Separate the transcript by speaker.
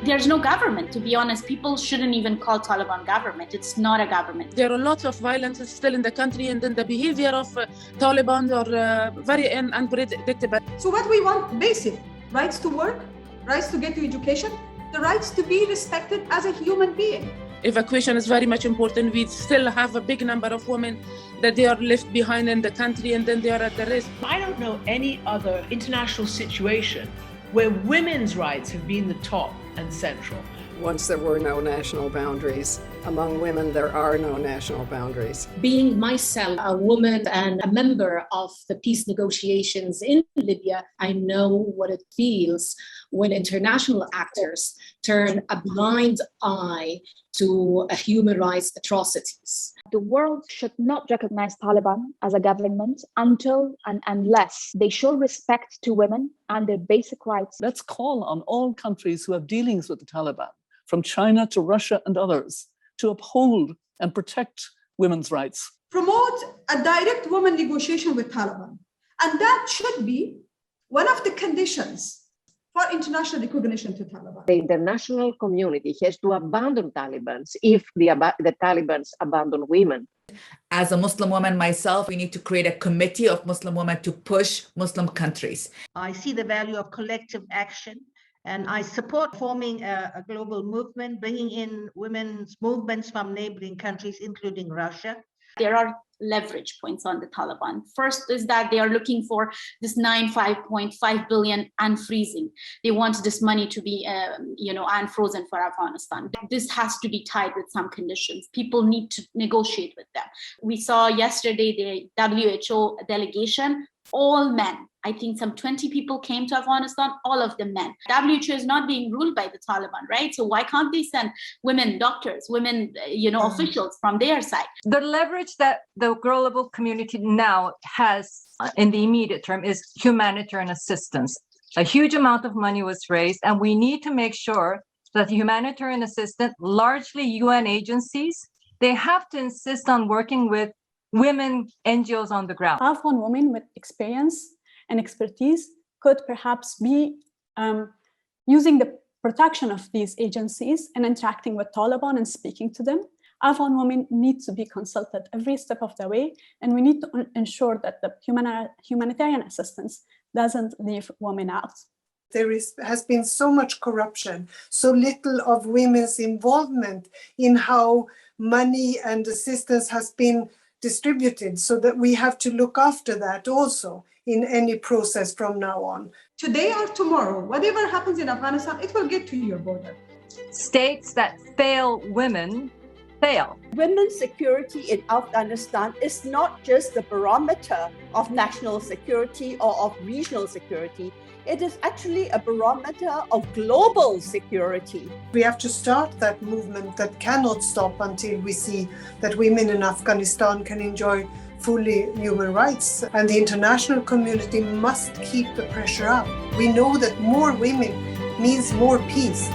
Speaker 1: There's no government, to be honest. People shouldn't even call Taliban government. It's not a government.
Speaker 2: There are lots of violence still in the country, and then the behavior of Taliban are very unpredictable.
Speaker 3: So what we want, basic rights to work, rights to get to education, the rights to be respected as a human being.
Speaker 2: Evacuation is very much important. We still have a big number of women that they are left behind in the country, and then they are at the risk.
Speaker 4: I don't know any other international situation where women's rights have been the top and central.
Speaker 5: Once there were no national boundaries, among women there are no national boundaries.
Speaker 6: Being myself a woman and a member of the peace negotiations in Libya, I know what it feels when international actors turn a blind eye to human rights atrocities.
Speaker 7: The world should not recognize Taliban as a government until and unless they show respect to women and their basic rights.
Speaker 8: Let's call on all countries who have dealings with the Taliban, from China to Russia and others, to uphold and protect women's rights.
Speaker 3: Promote a direct women negotiation with Taliban. And that should be one of the conditions for international recognition to Taliban.
Speaker 9: The international community has to abandon Taliban if the Taliban abandon women.
Speaker 10: As a Muslim woman myself, we need to create a committee of Muslim women to push Muslim countries.
Speaker 11: I see the value of collective action, and I support forming a global movement, bringing in women's movements from neighboring countries, including Russia.
Speaker 1: There are leverage points on the Taliban. First is that they are looking for this 5.5 billion unfreezing. They want this money to be, unfrozen for Afghanistan. This has to be tied with some conditions. People need to negotiate with them. We saw yesterday the WHO delegation, all men. I think some 20 people came to Afghanistan, all of them men. WHO is not being ruled by the Taliban, right? So why can't they send women doctors, women, officials from their side?
Speaker 12: The leverage that the global community now has in the immediate term is humanitarian assistance. A huge amount of money was raised, and we need to make sure that the humanitarian assistance, largely UN agencies, they have to insist on working with women NGOs on the ground.
Speaker 13: Afghan women with experience and expertise could perhaps be using the protection of these agencies and interacting with Taliban and speaking to them. Afghan women need to be consulted every step of the way, and we need to ensure that the humanitarian assistance doesn't leave women out.
Speaker 14: There has been so much corruption, so little of women's involvement in how money and assistance has been distributed, so that we have to look after that also in any process from now on.
Speaker 3: Today or tomorrow, whatever happens in Afghanistan, it will get to your border.
Speaker 12: States that fail women fail.
Speaker 15: Women's security in Afghanistan is not just the barometer of national security or of regional security. It is actually a barometer of global security.
Speaker 14: We have to start that movement that cannot stop until we see that women in Afghanistan can enjoy fully human rights, and the international community must keep the pressure up. We know that more women means more peace.